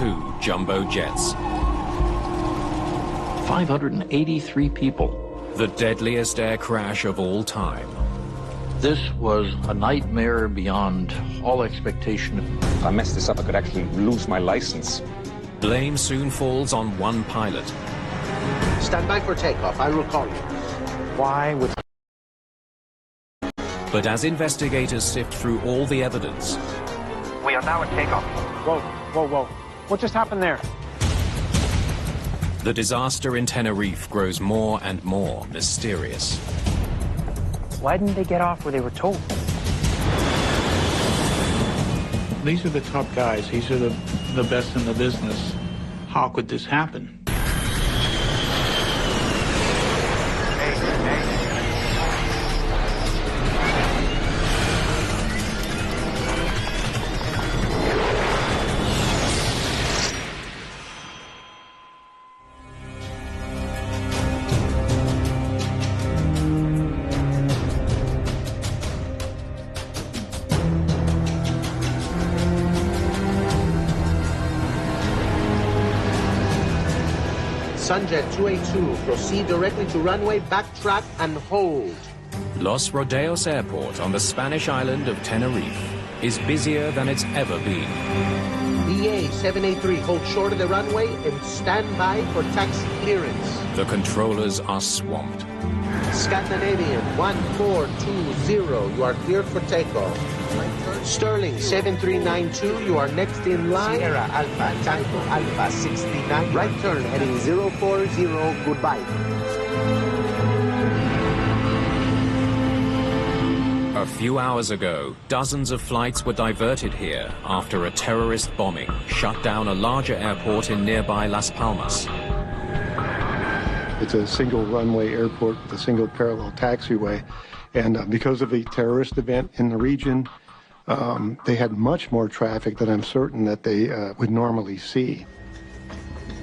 2 jumbo jets. 583 people. The deadliest air crash of all time. This was a nightmare beyond all expectation. If I mess this up, I could actually lose my license. Blame soon falls on one pilot. Stand by for takeoff. I will call you. Why would... But as investigators sift through all the evidence... We are now at takeoff. Whoa, whoa, whoa. What just happened there? The disaster in Tenerife grows more and more mysterious. Why didn't they get off where they were told? These are the top guys. These are the best in the business. How could this happen? Sunjet 282, proceed directly to runway, backtrack and hold. Los Rodeos Airport on the Spanish island of Tenerife is busier than it's ever been. BA 783, hold short of the runway and stand by for taxi clearance. The controllers are swamped. Scandinavian 1420, you are cleared for takeoff. Sterling 7392, you are next in line. Sierra Alpha, Tango Alpha 69. Right turn heading 040, goodbye. A few hours ago, dozens of flights were diverted here after a terrorist bombing shut down a larger airport in nearby Las Palmas. It's a single runway airport with a single parallel taxiway. And because of the terrorist event in the region, they had much more traffic than I'm certain that they would normally see.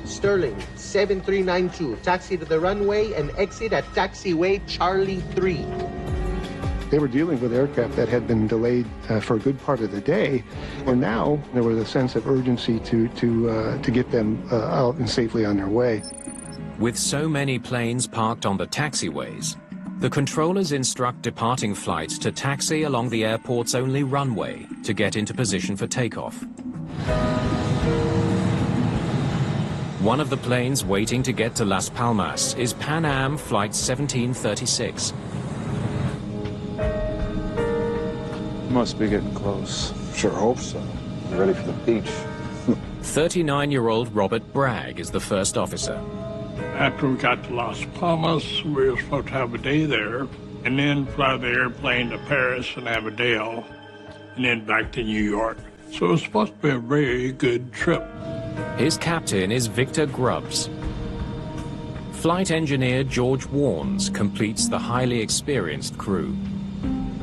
Sterling 7392, taxi to the runway and exit at taxiway Charlie 3. They were dealing with aircraft that had been delayed for a good part of the day, and now there was a sense of urgency to get them out and safely on their way. With so many planes parked on the taxiways, the controllers instruct departing flights to taxi along the airport's only runway to get into position for takeoff. One of the planes waiting to get to Las Palmas is Pan Am Flight 1736. Must be getting close. Sure hope so. You ready for the beach? 39-year-old Robert Bragg is the first officer. After we got to Las Palmas, we were supposed to have a day there, and then fly the airplane to Paris and have a day off, and then back to New York. So it was supposed to be a very good trip. His captain is Victor Grubbs. Flight engineer George Warnes completes the highly experienced crew.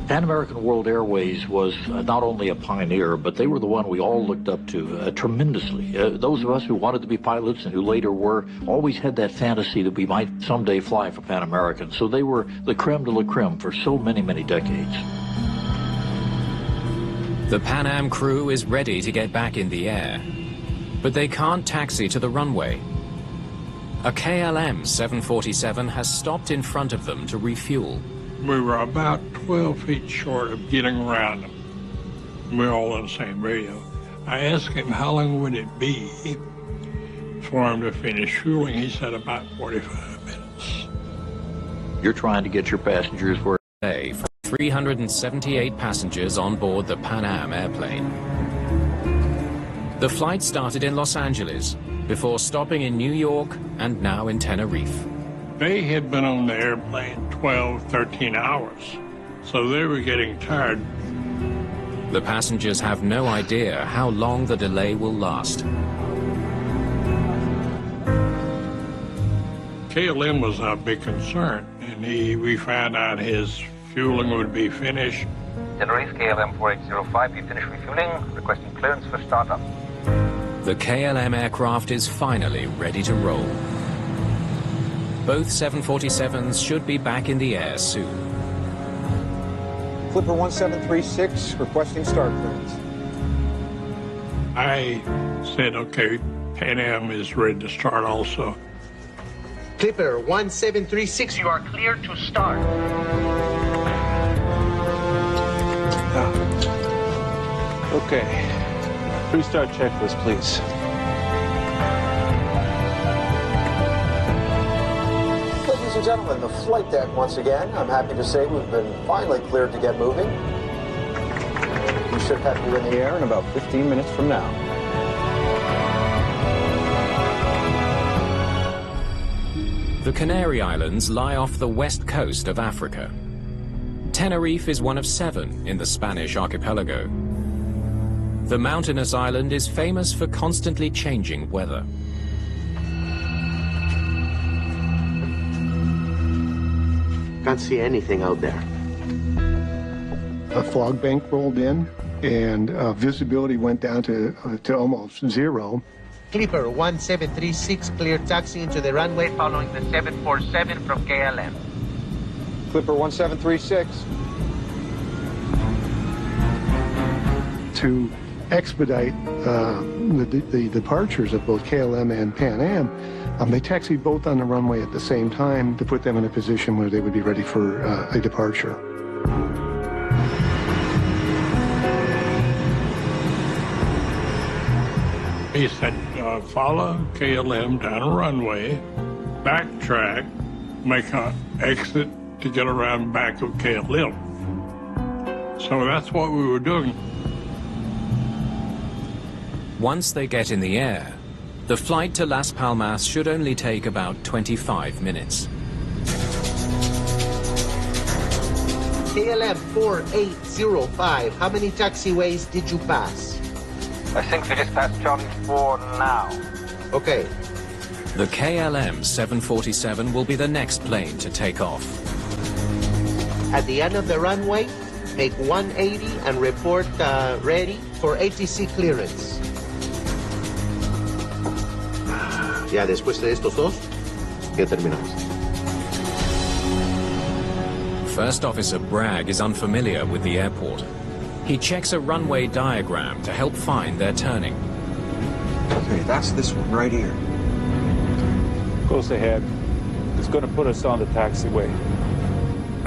Pan American World Airways was not only a pioneer, but they were the one we all looked up to tremendously. Those of us who wanted to be pilots and who later were always had that fantasy that we might someday fly for Pan American. So they were the creme de la creme for so many, many decades. The Pan Am crew is ready to get back in the air, but they can't taxi to the runway. A KLM 747 has stopped in front of them to refuel. We were about 12 feet short of getting around them. We're all on the same radio. I asked him how long would it be for him to finish fueling. He said about 45 minutes. You're trying to get your passengers where... For 378 passengers on board the Pan Am airplane. The flight started in Los Angeles before stopping in New York and now in Tenerife. They had been on the airplane 12, 13 hours, so they were getting tired. The passengers have no idea how long the delay will last. KLM was a big concern, and we found out his fueling would be finished. Tenerife KLM 4805, we finished refueling, requesting clearance for startup. The KLM aircraft is finally ready to roll. Both 747s should be back in the air soon. Flipper 1736, requesting start clearance. I said, okay, Pan Am is ready to start also. Clipper 1736, you are clear to start. Okay. Pre-start checklist, please. Ladies and gentlemen, the flight deck once again. I'm happy to say we've been finally cleared to get moving. We should have you in the air in about 15 minutes from now. The Canary Islands lie off the west coast of Africa. Tenerife is one of 7 in the Spanish archipelago. The mountainous island is famous for constantly changing weather. Can't see anything out there. A fog bank rolled in, and visibility went down to almost zero. Clipper 1736, clear taxi into the runway following the 747 from KLM. Clipper 1736. To expedite the departures of both KLM and Pan Am, they taxied both on the runway at the same time to put them in a position where they would be ready for a departure. He said, follow KLM down a runway, backtrack, make an exit to get around back of KLM. So that's what we were doing. Once they get in the air, the flight to Las Palmas should only take about 25 minutes. KLM 4805, how many taxiways did you pass? I think we just passed Charlie 4 now. Okay. The KLM 747 will be the next plane to take off. At the end of the runway, make 180 and report ready for ATC clearance. Ya después de estos dos, ya terminamos. First Officer Bragg is unfamiliar with the airport. He checks a runway diagram to help find their turning. Okay, that's this one right here. Close ahead. It's going to put us on the taxiway.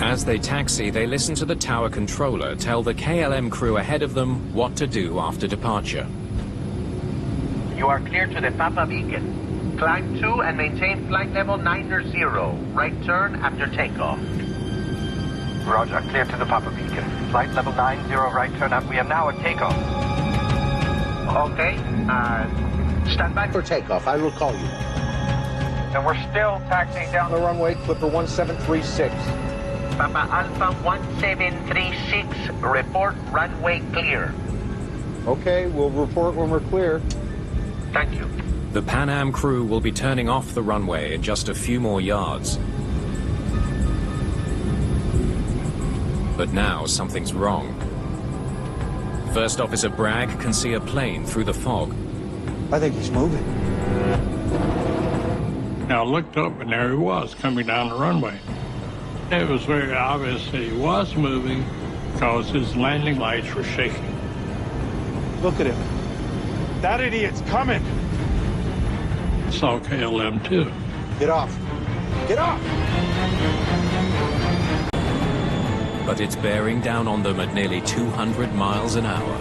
As they taxi, they listen to the tower controller tell the KLM crew ahead of them what to do after departure. You are clear to the Papa beacon. Climb 2 and maintain flight level 90. Right turn after takeoff. Roger, clear to the Papa beacon. Flight level 90, right turn up. We are now at takeoff. Okay, stand by for takeoff. I will call you. And we're still taxiing down the runway, Clipper 1736. Papa Alpha 1736, report runway clear. Okay, we'll report when we're clear. Thank you. The Pan Am crew will be turning off the runway in just a few more yards. But now something's wrong. First Officer Bragg can see a plane through the fog. I think he's moving. Now I looked up and there he was coming down the runway. It was very obvious that he was moving because his landing lights were shaking. Look at him. That idiot's coming. Saw KLM too. Get off. Get off! But it's bearing down on them at nearly 200 miles an hour.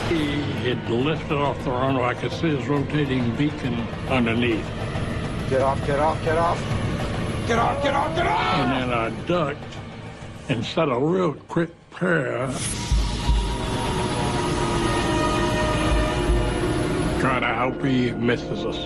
He had lifted off the runway. I could see his rotating beacon underneath. Get off, get off, get off! Get off, get off, get off! And then I ducked and said a real quick prayer, trying to hope he misses us.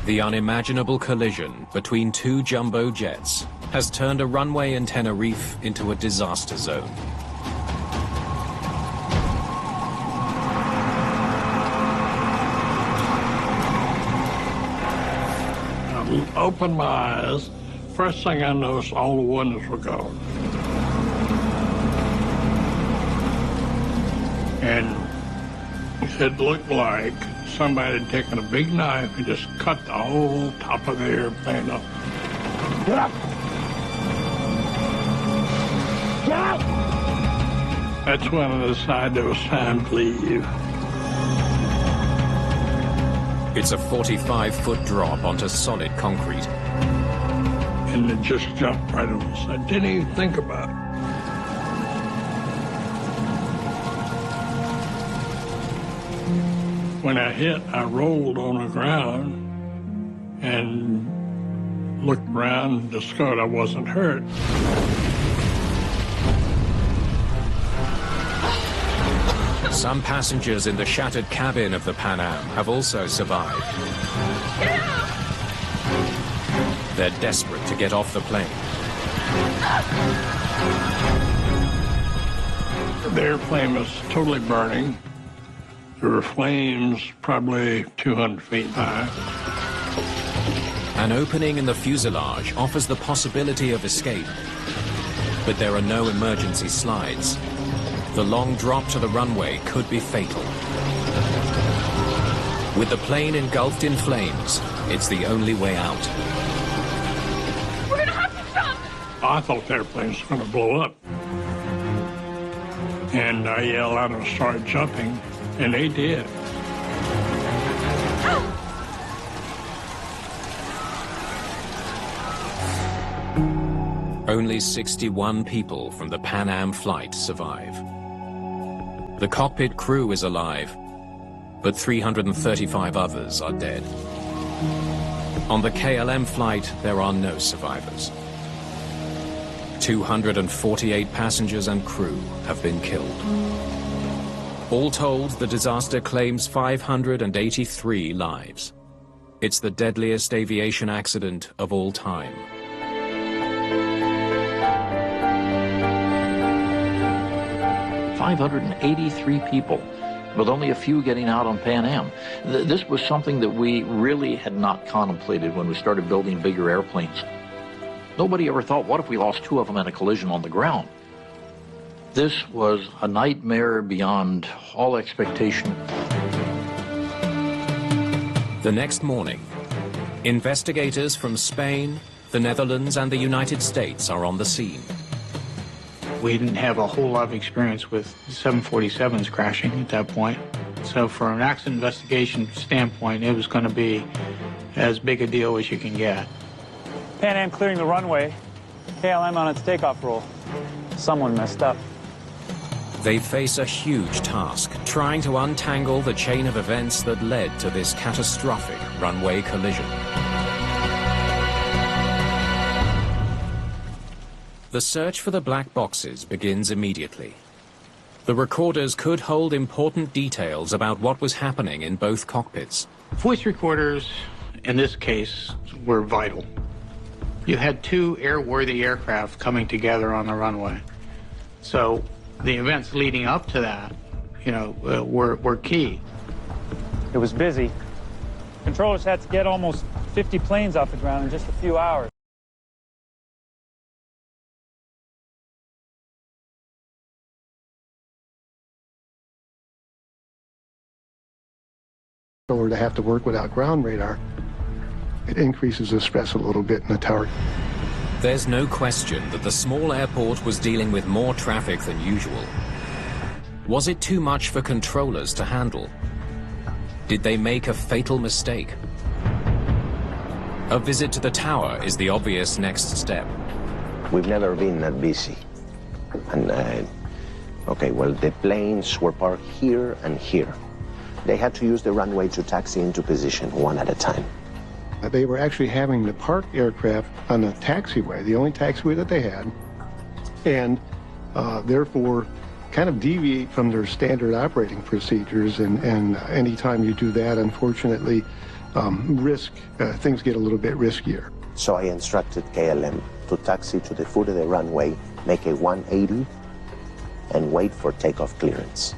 The unimaginable collision between two jumbo jets has turned a runway in Tenerife into a disaster zone. I opened my eyes, first thing I noticed, all the windows were gone. And it looked like somebody had taken a big knife and just cut the whole top of the airplane up. Get up! Get out! That's when I decided it was time to leave. It's a 45-foot drop onto solid concrete. And it just jumped right on us. I didn't even think about it. When I hit, I rolled on the ground and looked around and discovered I wasn't hurt. Some passengers in the shattered cabin of the Pan Am have also survived. They're desperate to get off the plane. The airplane was totally burning. There were flames probably 200 feet high. An opening in the fuselage offers the possibility of escape, but there are no emergency slides. The long drop to the runway could be fatal. With the plane engulfed in flames, it's the only way out. We're gonna have to jump! I thought the airplane was gonna blow up. And I yelled out and started jumping, and they did. Only 61 people from the Pan Am flight survive. The cockpit crew is alive, but 335 others are dead. On the KLM flight, there are no survivors. 248 passengers and crew have been killed. All told, the disaster claims 583 lives. It's the deadliest aviation accident of all time. 583 people, with only a few getting out on Pan Am. This was something that we really had not contemplated when we started building bigger airplanes. Nobody ever thought, what if we lost two of them in a collision on the ground? This was a nightmare beyond all expectation. The next morning, investigators from Spain, the Netherlands, and the United States are on the scene. We didn't have a whole lot of experience with 747s crashing at that point. So for an accident investigation standpoint, it was going to be as big a deal as you can get. Pan Am clearing the runway, KLM on its takeoff roll. Someone messed up. They face a huge task, trying to untangle the chain of events that led to this catastrophic runway collision. The search for the black boxes begins immediately. The recorders could hold important details about what was happening in both cockpits. Voice recorders, in this case, were vital. You had two airworthy aircraft coming together on the runway. So the events leading up to that, were key. It was busy. Controllers had to get almost 50 planes off the ground in just a few hours. Or to have to work without ground radar, it increases the stress a little bit in the tower. There's no question that the small airport was dealing with more traffic than usual. Was it too much for controllers to handle? Did they make a fatal mistake? A visit to the tower is the obvious next step. We've never been that busy. And, okay, well, the planes were parked here and here. They had to use the runway to taxi into position, one at a time. They were actually having to park aircraft on the taxiway, the only taxiway that they had, and therefore kind of deviate from their standard operating procedures. And anytime you do that, unfortunately, things get a little bit riskier. So I instructed KLM to taxi to the foot of the runway, make a 180, and wait for takeoff clearance.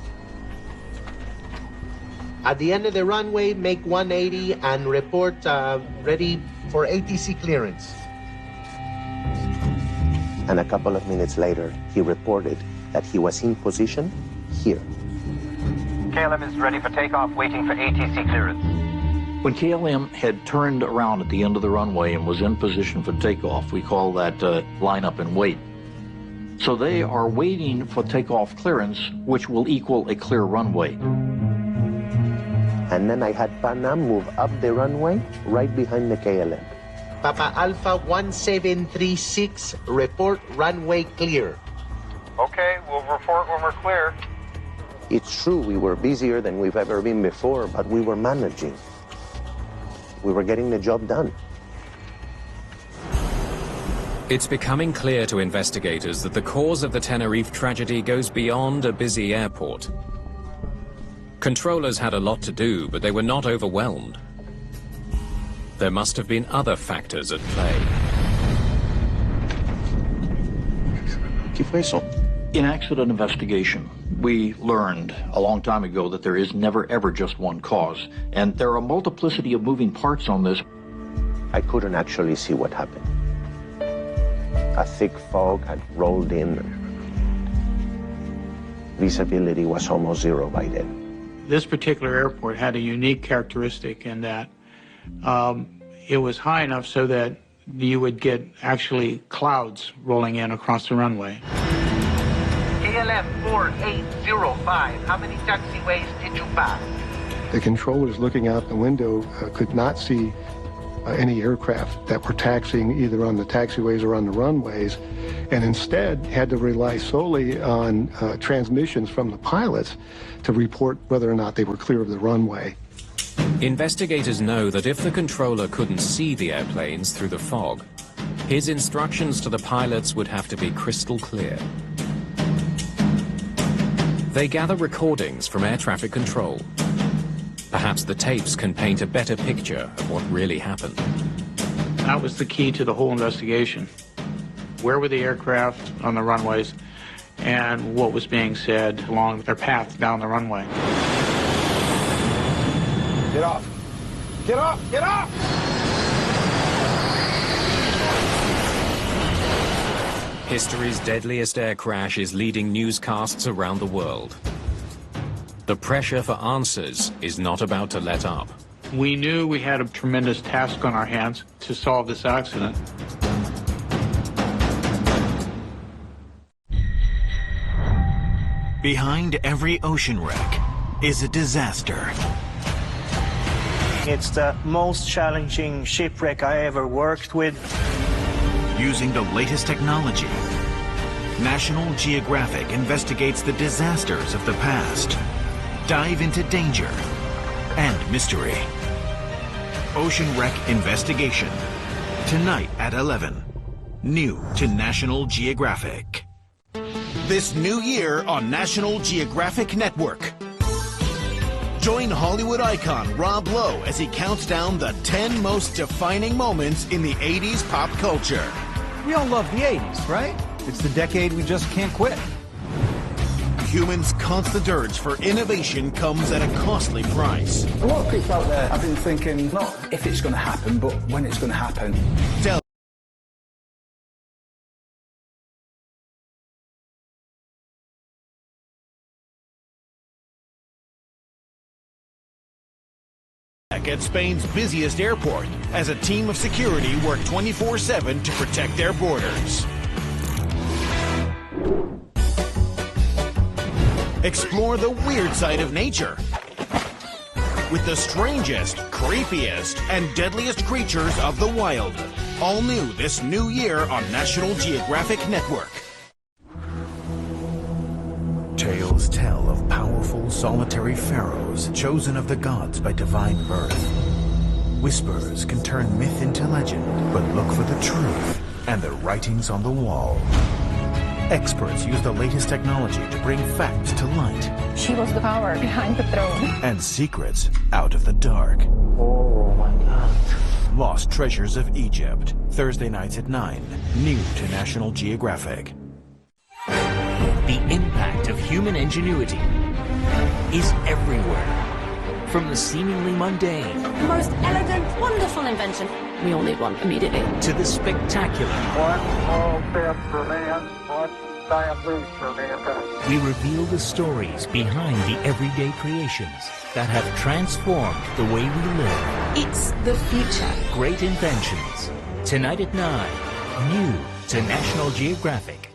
At the end of the runway, make 180 and report ready for ATC clearance. And a couple of minutes later, he reported that he was in position here. KLM is ready for takeoff, waiting for ATC clearance. When KLM had turned around at the end of the runway and was in position for takeoff, we call that line up and wait. So they are waiting for takeoff clearance, which will equal a clear runway. And then I had Pan Am move up the runway right behind the KLM. Papa Alpha 1736, report runway clear. Okay, we'll report when we're clear. It's true, we were busier than we've ever been before, but we were managing. We were getting the job done. It's becoming clear to investigators that the cause of the Tenerife tragedy goes beyond a busy airport. Controllers had a lot to do, but they were not overwhelmed. There must have been other factors at play. In accident investigation, we learned a long time ago that there is never ever just one cause, and there are a multiplicity of moving parts on this. I couldn't actually see what happened. A thick fog had rolled in. Visibility was almost zero by then. This particular airport had a unique characteristic in that it was high enough so that you would get actually clouds rolling in across the runway. KLM 4805, how many taxiways did you pass? The controllers looking out the window could not see any aircraft that were taxiing either on the taxiways or on the runways, and instead had to rely solely on transmissions from the pilots to report whether or not they were clear of the runway. Investigators know that if the controller couldn't see the airplanes through the fog, his instructions to the pilots would have to be crystal clear. They gather recordings from air traffic control. Perhaps the tapes can paint a better picture of what really happened. That was the key to the whole investigation. Where were the aircraft on the runways and what was being said along their path down the runway? Get off! Get off! Get off! History's deadliest air crash is leading newscasts around the world. The pressure for answers is not about to let up. We knew we had a tremendous task on our hands to solve this accident. Behind every ocean wreck is a disaster. It's the most challenging shipwreck I ever worked with. Using the latest technology, National Geographic investigates the disasters of the past. Dive into danger and mystery. Ocean Wreck Investigation. Tonight at 11. New to National Geographic. This new year on National Geographic Network. Join Hollywood icon Rob Lowe as he counts down the 10 most defining moments in the 80s pop culture. We all love the 80s, right? It's the decade we just can't quit. Humans' constant urge for innovation comes at a costly price. A lot of people out there have been thinking, not if it's going to happen, but when it's going to happen. At Spain's busiest airport, as a team of security work 24/7 to protect their borders. Explore the weird side of nature with the strangest, creepiest, and deadliest creatures of the wild. All new this new year on National Geographic Network. Tales tell of powerful, solitary pharaohs chosen of the gods by divine birth. Whispers can turn myth into legend, but look for the truth and the writings on the wall. Experts use the latest technology to bring facts to light. She was the power behind the throne. And secrets out of the dark. Oh my God. Lost Treasures of Egypt. Thursday nights at 9. New to National Geographic. The impact of human ingenuity is everywhere. From the seemingly mundane. The most elegant, wonderful invention. We all need one immediately. To the spectacular. One small step for man, one giant leap for mankind. We reveal the stories behind the everyday creations that have transformed the way we live. It's the future. Great inventions. Tonight at 9. New to National Geographic.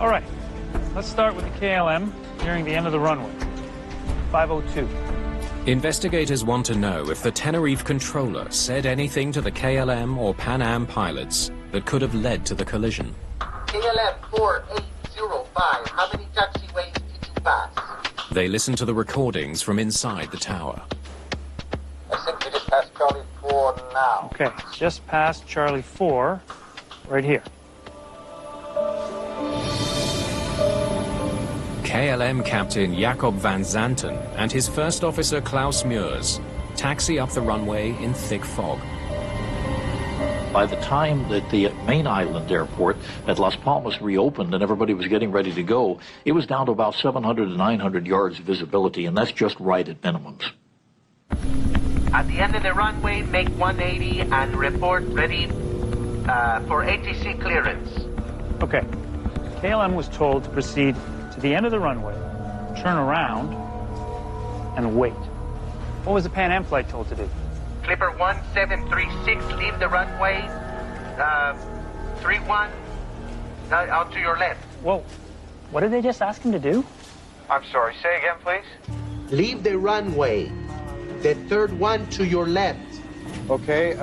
All right, let's start with the KLM nearing the end of the runway. 502. Investigators want to know if the Tenerife controller said anything to the KLM or Pan Am pilots that could have led to the collision. KLM 4805, how many taxiways did you pass? They listen to the recordings from inside the tower. I think we just passed Charlie 4 now. Okay, just past Charlie 4, right here. KLM captain Jacob van Zanten and his first officer Klaus Meurs taxi up the runway in thick fog. By the time that the main island airport at Las Palmas reopened and everybody was getting ready to go, it was down to about 700 to 900 yards of visibility, and that's just right at minimums. At the end of the runway, make 180 and report ready for ATC clearance. Okay, KLM was told to proceed to the end of the runway, turn around, and wait. What was the Pan Am flight told to do? Clipper 1736, leave the runway, 31, out to your left. Whoa, what did they just ask him to do? I'm sorry, say again, please. Leave the runway, the third one to your left. Okay,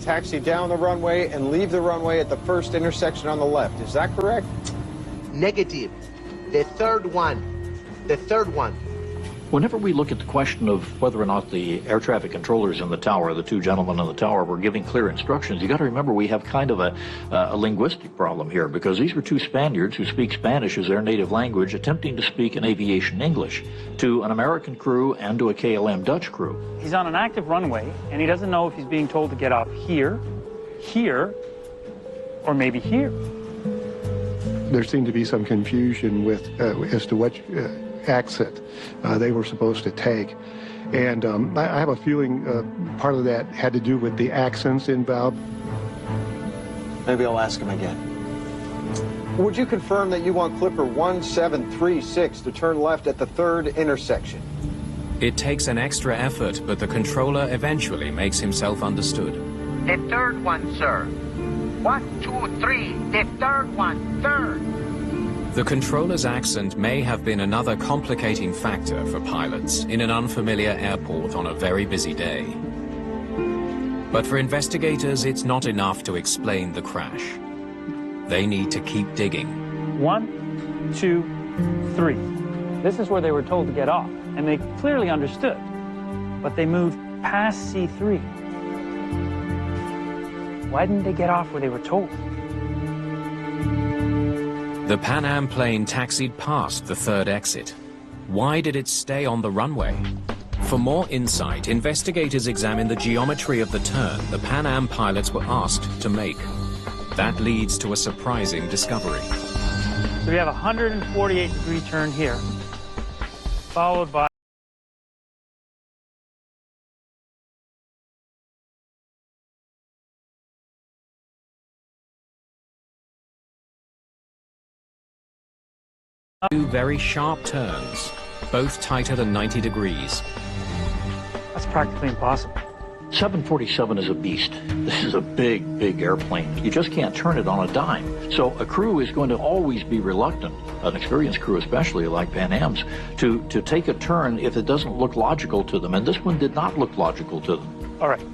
taxi down the runway and leave the runway at the first intersection on the left. Is that correct? Negative. The third one. The third one. Whenever we look at the question of whether or not the air traffic controllers in the tower, the two gentlemen in the tower, were giving clear instructions, you got to remember we have kind of a linguistic problem here, because these were two Spaniards who speak Spanish as their native language attempting to speak an aviation English to an American crew and to a KLM Dutch crew. He's on an active runway, and he doesn't know if he's being told to get off here, here, or maybe here. There seemed to be some confusion with as to what exit they were supposed to take. And I have a feeling part of that had to do with the accents involved. Maybe I'll ask him again. Would you confirm that you want Clipper 1736 to turn left at the third intersection? It takes an extra effort, but the controller eventually makes himself understood. The third one, sir. 1, 2, 3. The third one. Third. The controller's accent may have been another complicating factor for pilots in an unfamiliar airport on a very busy day. But for investigators, it's not enough to explain the crash. They need to keep digging. 1, 2, 3. This is where they were told to get off, and they clearly understood. But they moved past C3. Why didn't they get off where they were told? The Pan Am plane taxied past the third exit. Why did it stay on the runway? For more insight, investigators examine the geometry of the turn the Pan Am pilots were asked to make. That leads to a surprising discovery. So we have a 148-degree turn here, followed by two very sharp turns, both tighter than 90 degrees. That's practically impossible. 747 is a beast. This is a big, big airplane. You just can't turn it on a dime. So a crew is going to always be reluctant, an experienced crew especially like Pan Am's, to take a turn if it doesn't look logical to them. And this one did not look logical to them. All right.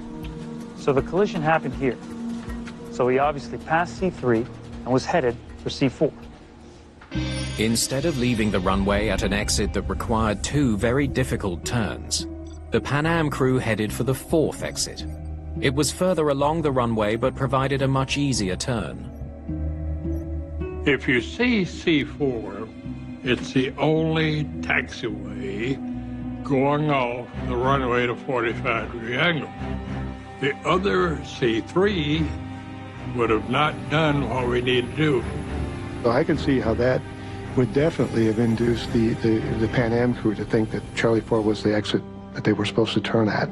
So the collision happened here. So he obviously passed C3 and was headed for C4. Instead of leaving the runway at an exit that required two very difficult turns, the Pan Am crew headed for the fourth exit. It was further along the runway but provided a much easier turn. If you see C4, it's the only taxiway going off the runway at a 45-degree angle. The other C3 would have not done what we need to do. So I can see how that would definitely have induced the Pan Am crew to think that Charlie 4 was the exit that they were supposed to turn at.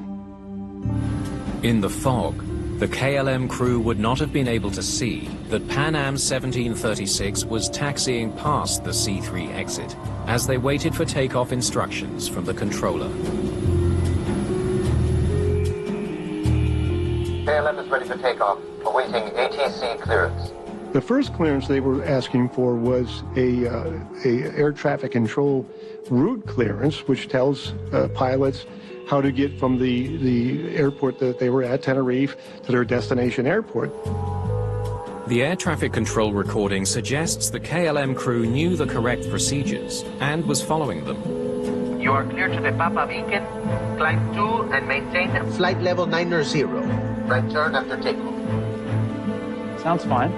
In the fog, the KLM crew would not have been able to see that Pan Am 1736 was taxiing past the C3 exit as they waited for takeoff instructions from the controller. KLM is ready for takeoff, awaiting ATC clearance. The first clearance they were asking for was a air traffic control route clearance, which tells pilots how to get from the airport that they were at, Tenerife, to their destination airport. The air traffic control recording suggests the KLM crew knew the correct procedures and was following them. You are clear to the Papa Beacon. Climb to and maintain flight level 90. Right turn after takeoff. Sounds fine.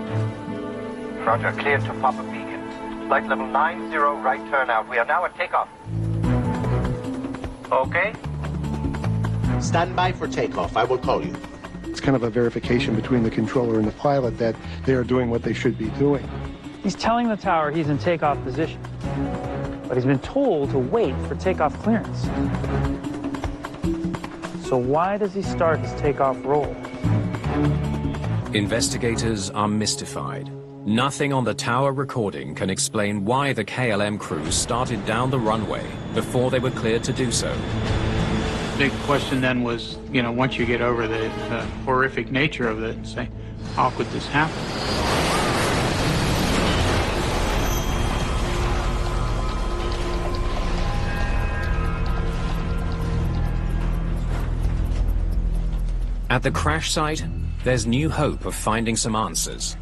Roger, clear to Papa Beacon. Flight level 90, right turn out. We are now at takeoff. Okay? Stand by for takeoff. I will call you. It's kind of a verification between the controller and the pilot that they are doing what they should be doing. He's telling the tower he's in takeoff position, but he's been told to wait for takeoff clearance. So why does he start his takeoff roll? Investigators are mystified. Nothing on the tower recording can explain why the KLM crew started down the runway before they were cleared to do so. The question then was, you know, once you get over the horrific nature of it, say, how could this happen? At the crash site, there's new hope of finding some answers.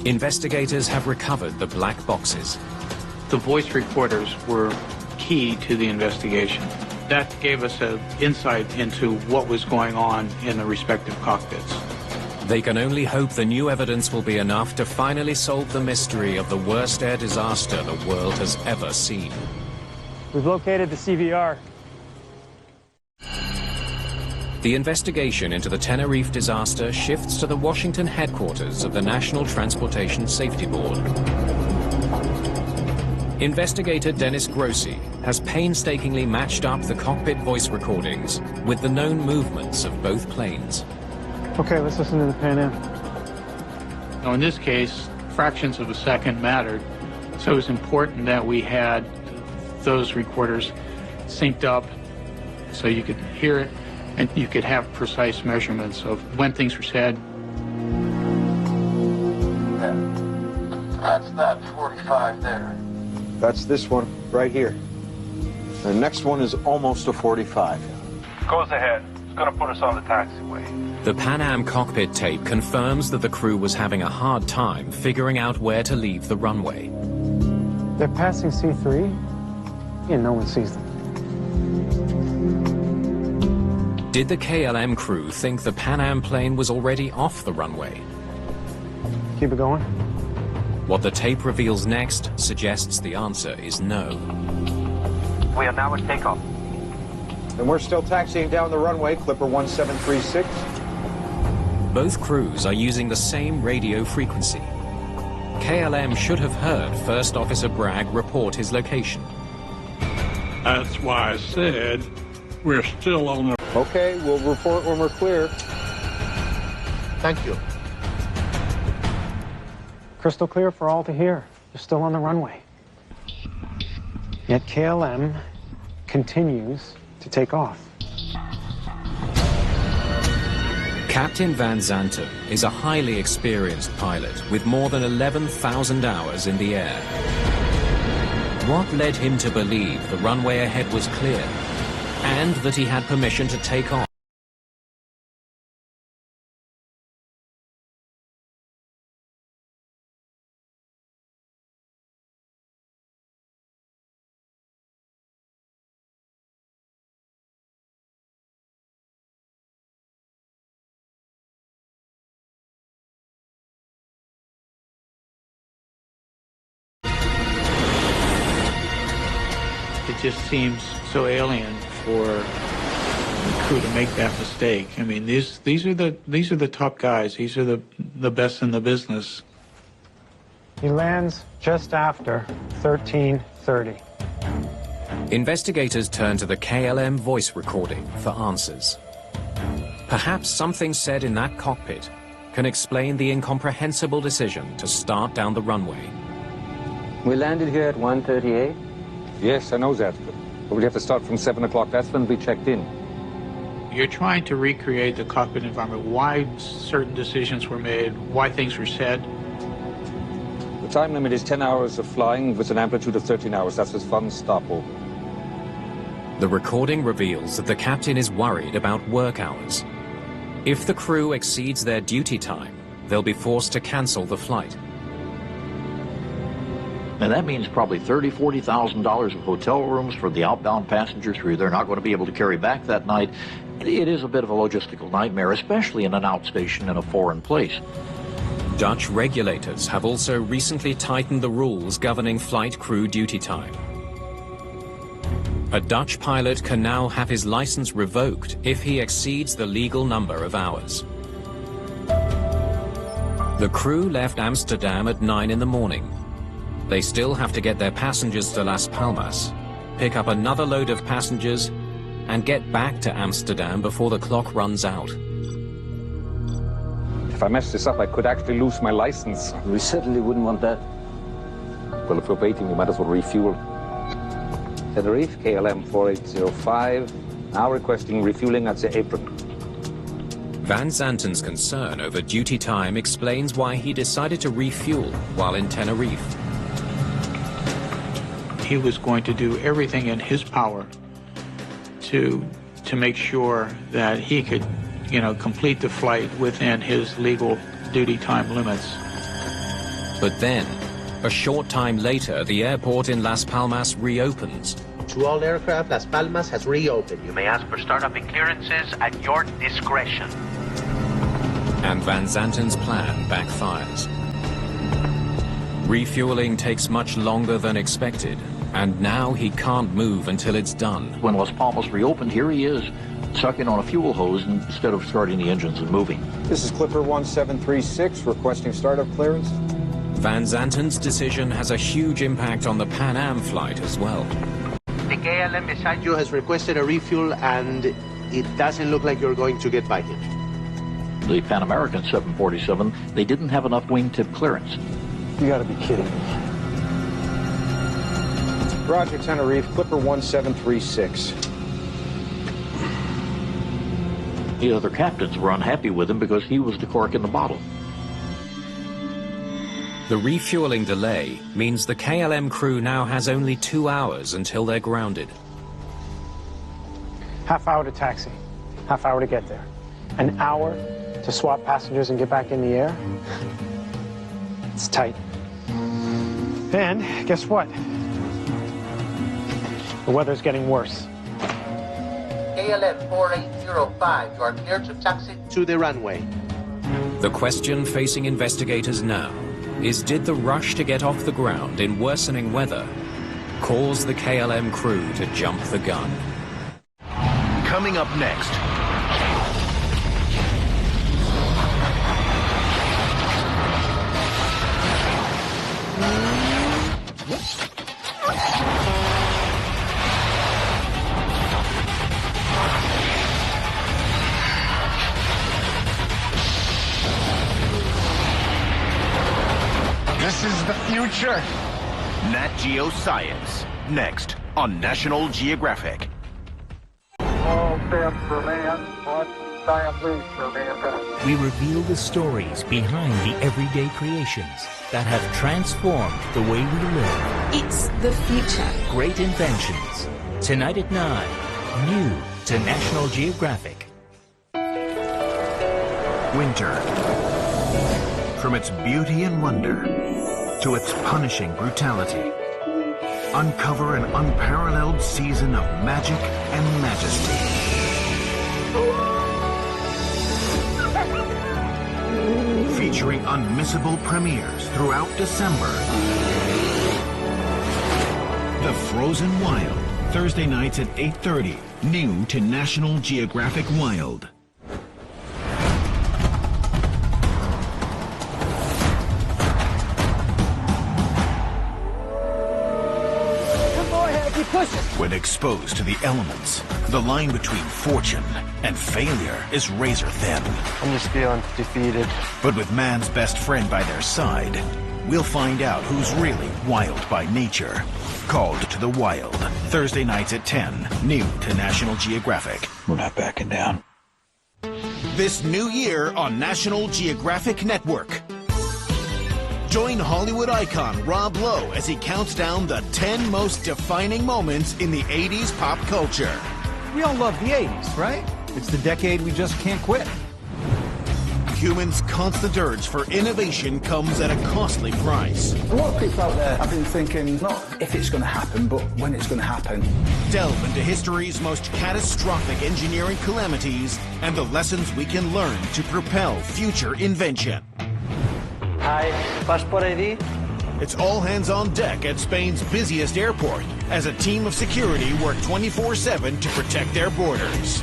Investigators have recovered the black boxes. The voice recorders were key to the investigation. That gave us an insight into what was going on in the respective cockpits. They can only hope the new evidence will be enough to finally solve the mystery of the worst air disaster the world has ever seen. We've located the CVR. The investigation into the Tenerife disaster shifts to the Washington headquarters of the National Transportation Safety Board. Investigator Dennis Grossi has painstakingly matched up the cockpit voice recordings with the known movements of both planes. Okay, let's listen to the Pan Am. Now, in this case, fractions of a second mattered, so it was important that we had those recorders synced up so you could hear it and you could have precise measurements of when things were said. That's that 45 there. That's this one right here. The next one is almost a 45. Goes ahead. It's going to put us on the taxiway. The Pan Am cockpit tape confirms that the crew was having a hard time figuring out where to leave the runway. They're passing C3, and no one sees them. Did the KLM crew think the Pan Am plane was already off the runway? Keep it going. What the tape reveals next suggests the answer is no. We are now at takeoff. And we're still taxiing down the runway, Clipper 1736. Both crews are using the same radio frequency. KLM should have heard First Officer Bragg report his location. That's why I said we're still on the... Okay, we'll report when we're clear. Thank you. Crystal clear for all to hear. They're still on the runway. Yet KLM continues to take off. Captain Van Zanten is a highly experienced pilot with more than 11,000 hours in the air. What led him to believe the runway ahead was clear and that he had permission to take off? It just seems so alien for the crew to make that mistake. I mean, these are the top guys. These are the best in the business. He lands just after 13:30. Investigators turn to the KLM voice recording for answers. Perhaps something said in that cockpit can explain the incomprehensible decision to start down the runway. We landed here at 1:38? Yes, I know that. But we have to start from 7 o'clock. That's when we checked in. You're trying to recreate the cockpit environment, why certain decisions were made, why things were said. The time limit is 10 hours of flying with an amplitude of 13 hours. That's his fun stopover. The recording reveals that the captain is worried about work hours. If the crew exceeds their duty time, they'll be forced to cancel the flight. And that means probably $30,000, $40,000 of hotel rooms for the outbound passengers who they're not going to be able to carry back that night. It is a bit of a logistical nightmare, especially in an outstation in a foreign place. Dutch regulators have also recently tightened the rules governing flight crew duty time. A Dutch pilot can now have his license revoked if he exceeds the legal number of hours. The crew left Amsterdam at 9 in the morning. They still have to get their passengers to Las Palmas, pick up another load of passengers, and get back to Amsterdam before the clock runs out. If I mess this up, I could actually lose my license. We certainly wouldn't want that. Well, if we're waiting, we might as well refuel. Tenerife, KLM 4805, now requesting refueling at the apron. Van Zanten's concern over duty time explains why he decided to refuel while in Tenerife. He was going to do everything in his power to make sure that he could, complete the flight within his legal duty time limits. But then, a short time later, the airport in Las Palmas reopens. To all aircraft, Las Palmas has reopened. You may ask for startup and clearances at your discretion. And Van Zanten's plan backfires. Refueling takes much longer than expected, and now he can't move until it's done. When Las Palmas reopened, here he is, sucking on a fuel hose instead of starting the engines and moving. This is Clipper 1736, requesting startup clearance. Van Zanten's decision has a huge impact on the Pan Am flight as well. The KLM beside you has requested a refuel, and it doesn't look like you're going to get by him. The Pan American 747, they didn't have enough wingtip clearance. You gotta be kidding me. Roger, Tenerife, Clipper 1736. The other captains were unhappy with him because he was the cork in the bottle. The refueling delay means the KLM crew now has only 2 hours until they're grounded. Half hour to taxi, half hour to get there. An hour to swap passengers and get back in the air? It's tight. And guess what? The weather's getting worse. KLM 4805, you are clear to taxi to the runway. The question facing investigators now is, did the rush to get off the ground in worsening weather cause the KLM crew to jump the gun? Coming up next. This is the future. Nat Geo Science, next on National Geographic. All steps for man, one giant leap for mankind. We reveal the stories behind the everyday creations that have transformed the way we live. It's the future. Great inventions. Tonight at 9, new to National Geographic. Winter. From its beauty and wonder to its punishing brutality, uncover an unparalleled season of magic and majesty. Featuring unmissable premieres throughout December. The Frozen Wild, Thursday nights at 8:30, new to National Geographic Wild. When exposed to the elements, the line between fortune and failure is razor thin. I'm just feeling defeated. But with man's best friend by their side, we'll find out who's really wild by nature. Called to the Wild, Thursday nights at 10, new to National Geographic. We're not backing down. This new year on National Geographic Network. Join Hollywood icon Rob Lowe as he counts down the 10 most defining moments in the 80s pop culture. We all love the 80s, right? It's the decade we just can't quit. Humans' constant urge for innovation comes at a costly price. A lot of people out there have been thinking, not if it's going to happen, but when it's going to happen. Delve into history's most catastrophic engineering calamities and the lessons we can learn to propel future invention. Hi, passport ID? It's all hands on deck at Spain's busiest airport as a team of security work 24/7 to protect their borders.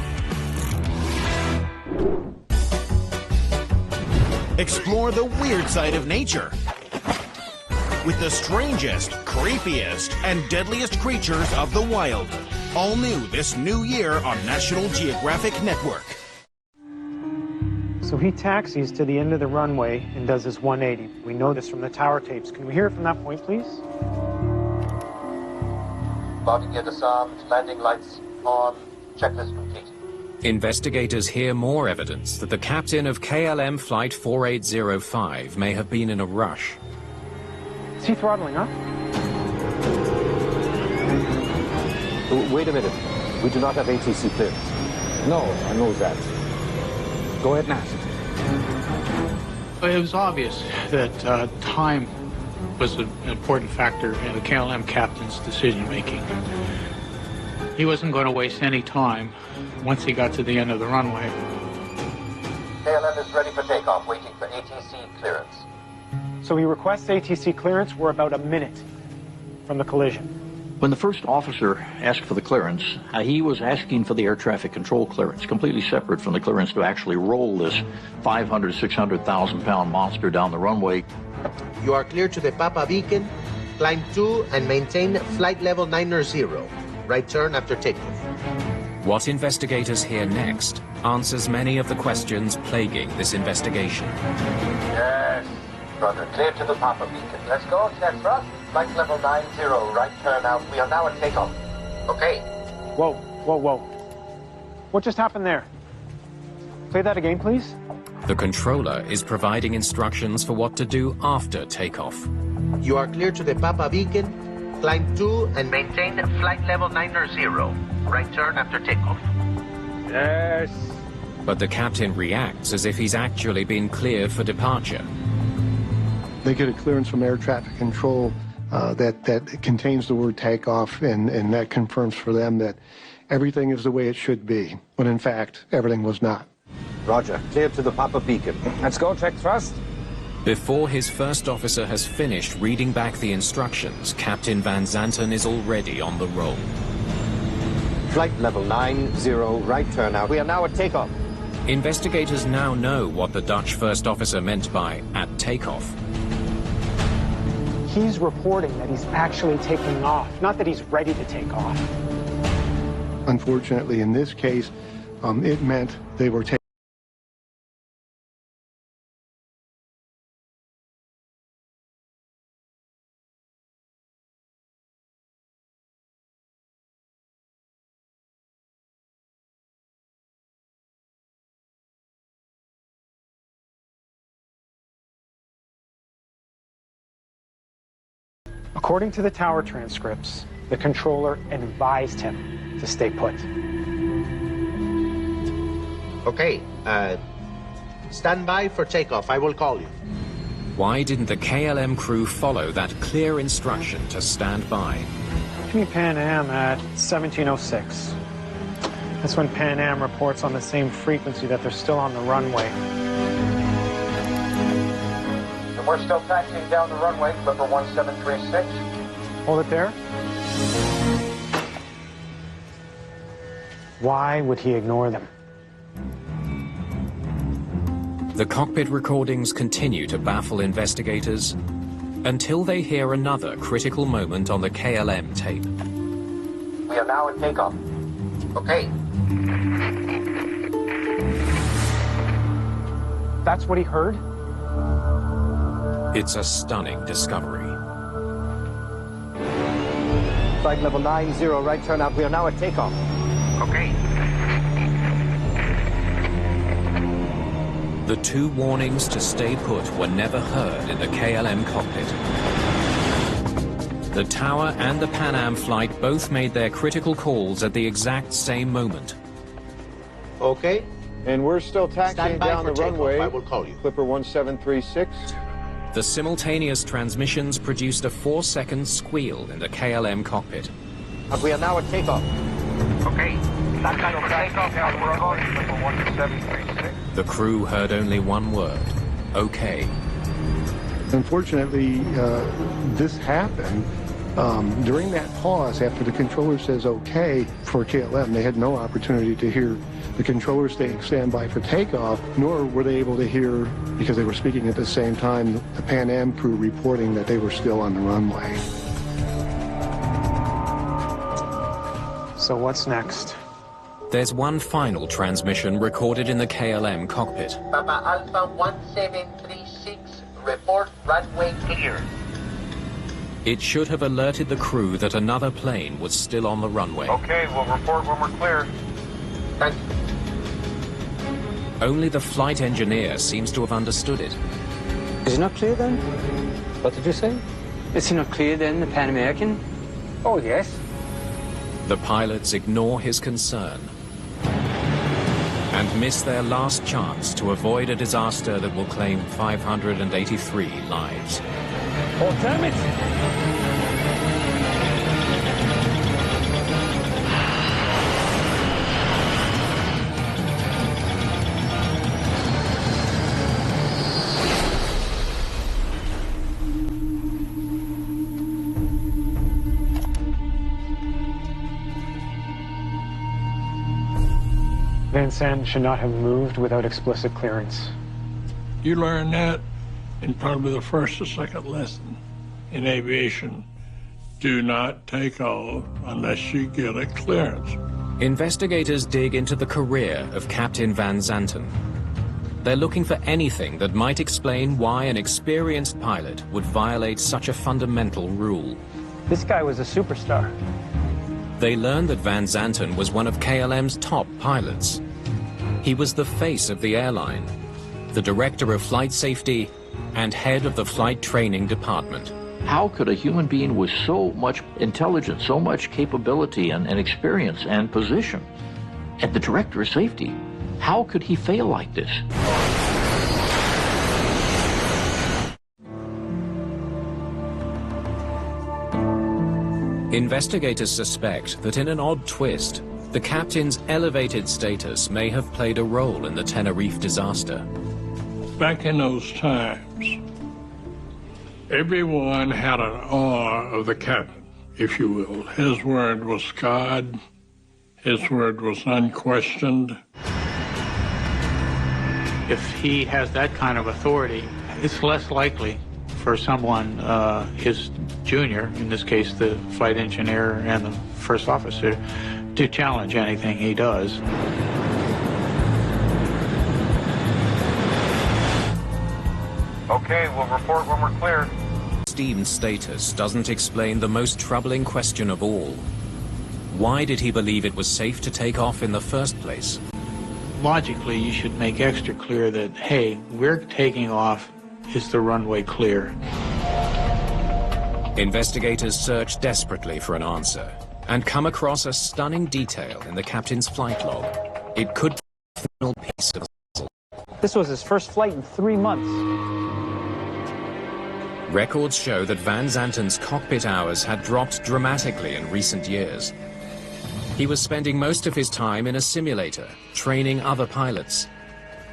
Explore the weird side of nature with the strangest, creepiest, and deadliest creatures of the wild. All new this new year on National Geographic Network. So he taxis to the end of the runway and does his 180. We know this from the tower tapes. Can we hear it from that point, please? Body gear disarmed, landing lights on, checklist complete. Investigators hear more evidence that the captain of KLM Flight 4805 may have been in a rush. Is he throttling up? Wait a minute. We do not have ATC clearance. No, I know that. Go ahead and ask. It was obvious that time was an important factor in the KLM captain's decision-making. He wasn't going to waste any time once he got to the end of the runway. KLM is ready for takeoff, waiting for ATC clearance. So he requests ATC clearance. We're about a minute from the collision. When the first officer asked for the clearance, he was asking for the air traffic control clearance, completely separate from the clearance to actually roll this 500, 600,000 pound monster down the runway. You are clear to the Papa Beacon, climb 2 and maintain flight level 90. Right turn after takeoff. What investigators hear next answers many of the questions plaguing this investigation. Yes, brother, clear to the Papa Beacon. Let's go, check thrust. Flight level 90, right turn out. We are now at takeoff. Okay. Whoa, whoa, whoa. What just happened there? Play that again, please. The controller is providing instructions for what to do after takeoff. You are clear to the Papa Beacon, climb 2 and maintain flight level 90. Right turn after takeoff. Yes. But the captain reacts as if he's actually been cleared for departure. They get a clearance from air traffic control that contains the word takeoff, and that confirms for them that everything is the way it should be, when in fact, everything was not. Roger. Clear to the Papa Beacon. Let's go, check thrust. Before his first officer has finished reading back the instructions, Captain Van Zanten is already on the roll. Flight level 90, right turn out. We are now at takeoff. Investigators now know what the Dutch first officer meant by at takeoff. He's reporting that he's actually taking off, not that he's ready to take off. Unfortunately, in this case, it meant they were taking. According to the tower transcripts, the controller advised him to stay put. Okay, stand by for takeoff. I will call you. Why didn't the KLM crew follow that clear instruction to stand by? Give me Pan Am at 1706. That's when Pan Am reports on the same frequency that they're still on the runway. And we're still taxiing down the runway, Clipper 1736. Hold it there. Why would he ignore them? The cockpit recordings continue to baffle investigators until they hear another critical moment on the KLM tape. are now at takeoff. Okay. That's what he heard? It's a stunning discovery. Flight level 90, right turn out. We are now at takeoff. Okay. The two warnings to stay put were never heard in the KLM cockpit. The tower and the Pan Am flight both made their critical calls at the exact same moment. Okay. And we're still taxiing down the runway. I will call you. Clipper 1736. The simultaneous transmissions produced a 4-second squeal in the KLM cockpit. We are now at takeoff. Okay. Stand by for takeoff. We're going to Clipper 1736. The crew heard only one word, okay. Unfortunately, this happened during that pause after the controller says okay for KLM. They had no opportunity to hear the controller saying stand by for takeoff, nor were they able to hear, because they were speaking at the same time, the Pan Am crew reporting that they were still on the runway. So what's next? There's one final transmission recorded in the KLM cockpit. Papa Alpha 1736, report runway clear. It should have alerted the crew that another plane was still on the runway. Okay, we'll report when we're clear. Thank you. Only the flight engineer seems to have understood it. Is it not clear then? What did you say? Is it not clear then, the Pan American? Oh, yes. The pilots ignore his concern and miss their last chance to avoid a disaster that will claim 583 lives. Oh, damn it! Van Sant should not have moved without explicit clearance. You learn that in probably the first or second lesson in aviation. Do not take off unless you get a clearance. Investigators dig into the career of Captain Van Zanten. They're looking for anything that might explain why an experienced pilot would violate such a fundamental rule. This guy was a superstar. They learned that Van Zanten was one of KLM's top pilots. He was the face of the airline, the director of flight safety, and head of the flight training department. How could a human being with so much intelligence, so much capability and experience and position, and the director of safety, how could he fail like this? Investigators suspect that in an odd twist, the captain's elevated status may have played a role in the Tenerife disaster. Back in those times, everyone had an awe of the captain, if you will. His word was God. His word was unquestioned. If he has that kind of authority, it's less likely for someone, his junior, in this case the flight engineer and the first officer, to challenge anything he does. Okay, we'll report when we're clear. Steve's status doesn't explain the most troubling question of all. Why did he believe it was safe to take off in the first place? Logically, you should make extra clear that, hey, we're taking off. Is the runway clear? Investigators search desperately for an answer and come across a stunning detail in the captain's flight log. It could be a final piece of the puzzle. This was his first flight in 3 months. Records show that Van Zanten's cockpit hours had dropped dramatically in recent years. He was spending most of his time in a simulator, training other pilots.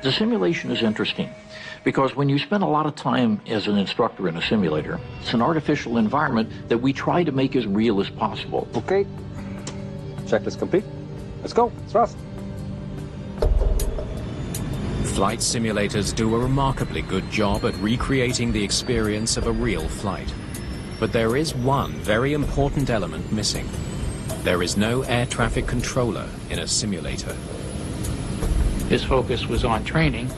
The simulation is interesting because when you spend a lot of time as an instructor in a simulator, it's an artificial environment that we try to make as real as possible. Okay. Checklist complete. Let's go. Thrust. Flight simulators do a remarkably good job at recreating the experience of a real flight. But there is one very important element missing. There is no air traffic controller in a simulator. His focus was on training.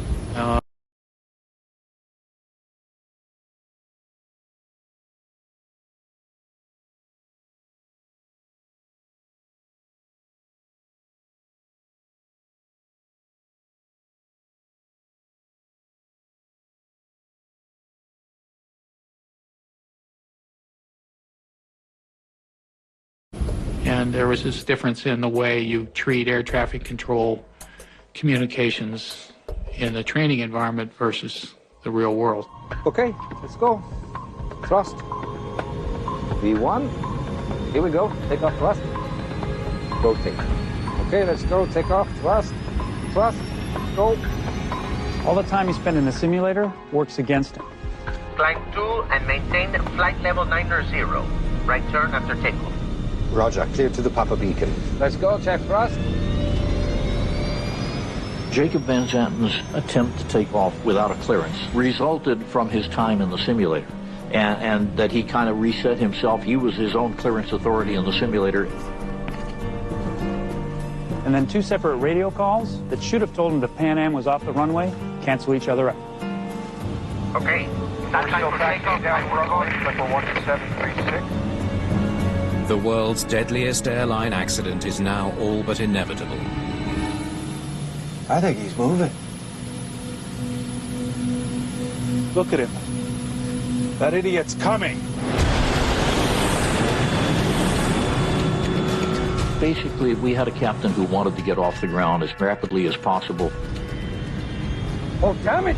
And there was this difference in the way you treat air traffic control communications in the training environment versus the real world. Okay, let's go. Thrust. V1. Here we go. Take off, thrust. Rotate. Okay, let's go. Take off, thrust. Thrust. Go. All the time he spent in the simulator works against him. Climb 2 and maintain flight level 90. Right turn after takeoff. Roger, clear to the Papa Beacon. Let's go, check thrust. Jacob Van Zanten's attempt to take off without a clearance resulted from his time in the simulator, and that he kind of reset himself. He was his own clearance authority in the simulator. And then 2 separate radio calls that should have told him the Pan Am was off the runway cancel each other out. Okay. We're still tracking down runway, level 1736. The world's deadliest airline accident is now all but inevitable. I think he's moving. Look at him. That idiot's coming. Basically, we had a captain who wanted to get off the ground as rapidly as possible. Oh, damn it!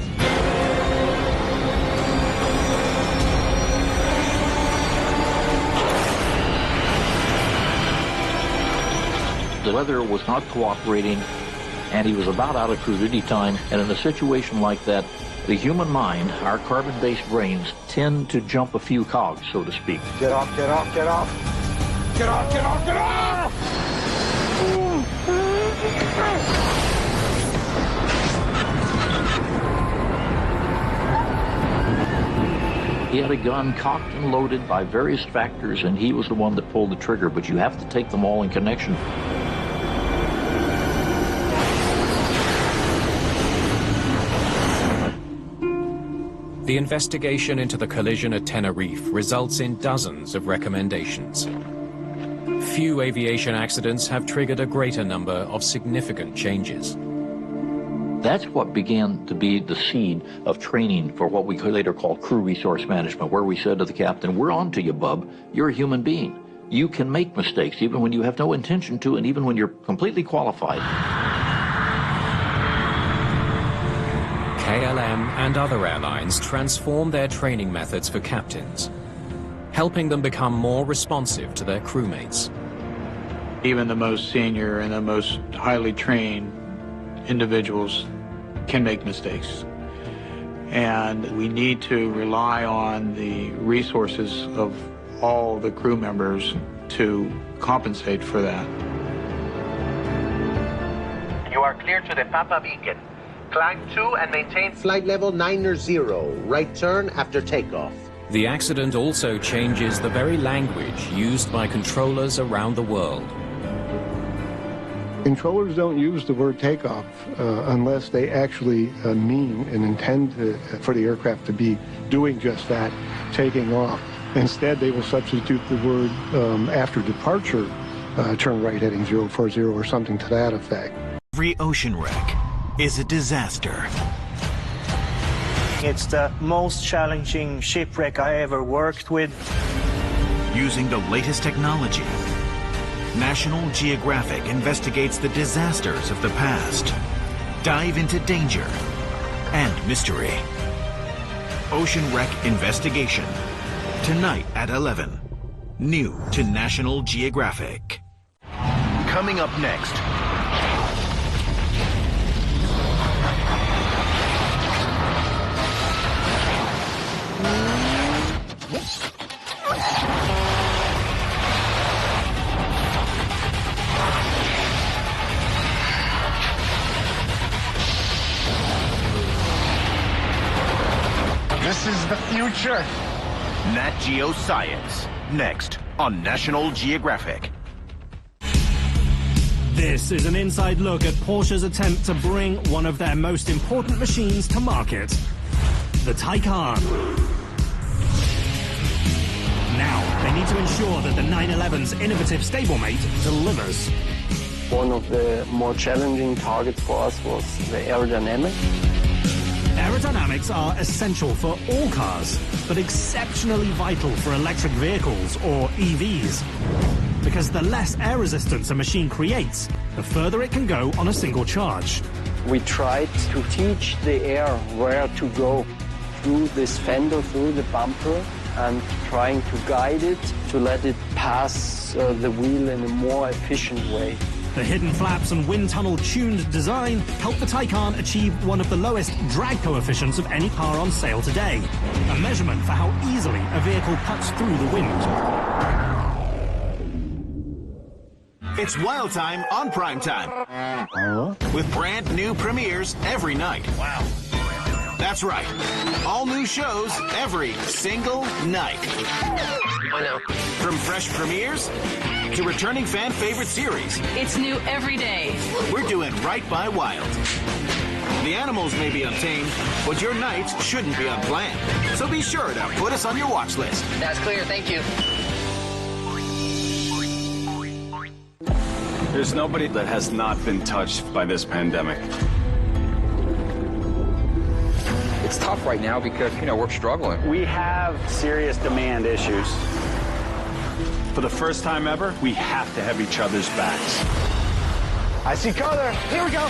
The weather was not cooperating, and he was about out of cruising time. And in a situation like that, the human mind, our carbon-based brains, tend to jump a few cogs, so to speak. Get off, get off, get off! Get off, get off, get off! He had a gun cocked and loaded by various factors, and he was the one that pulled the trigger, but you have to take them all in connection. The investigation into the collision at Tenerife results in dozens of recommendations. Few aviation accidents have triggered a greater number of significant changes. That's what began to be the seed of training for what we later called crew resource management, where we said to the captain, we're on to you, bub. You're a human being. You can make mistakes, even when you have no intention to, and even when you're completely qualified. KLM and other airlines transform their training methods for captains, helping them become more responsive to their crewmates. Even the most senior and the most highly trained individuals can make mistakes. And we need to rely on the resources of all the crew members to compensate for that. You are clear to the Papa Beacon. Climb 2 and maintain flight level 90. Right turn after takeoff. The accident also changes the very language used by controllers around the world. Controllers don't use the word takeoff unless they actually mean and intend for the aircraft to be doing just that, taking off. Instead, they will substitute the word after departure, turn right heading 040 or something to that effect. Every ocean wreck is a disaster. It's the most challenging shipwreck I ever worked with. Using the latest technology, National Geographic investigates the disasters of the past. Dive into danger and mystery. Ocean Wreck Investigation. Tonight at 11. New to National Geographic. Coming up next. This is the future. Nat Geo Science. Next on National Geographic. This is an inside look at Porsche's attempt to bring one of their most important machines to market, the Taycan. Now, they need to ensure that the 911's innovative stablemate delivers. One of the more challenging targets for us was the aerodynamics. Aerodynamics are essential for all cars, but exceptionally vital for electric vehicles, or EVs. Because the less air resistance a machine creates, the further it can go on a single charge. We tried to teach the air where to go through this fender, through the bumper, and trying to guide it to let it pass the wheel in a more efficient way. The hidden flaps and wind tunnel tuned design help the Taycan achieve one of the lowest drag coefficients of any car on sale today, a measurement for how easily a vehicle cuts through the wind. It's Wild Time on Prime Time. With brand new premieres every night. Wow. That's right. All new shows every single night. I know. From fresh premieres to returning fan favorite series. It's new every day. We're doing right by Wild. The animals may be untamed, but your nights shouldn't be unplanned. So be sure to put us on your watch list. That's clear, thank you. There's nobody that has not been touched by this pandemic. It's tough right now because, we're struggling. We have serious demand issues. For the first time ever, we have to have each other's backs. I see color. Here we go.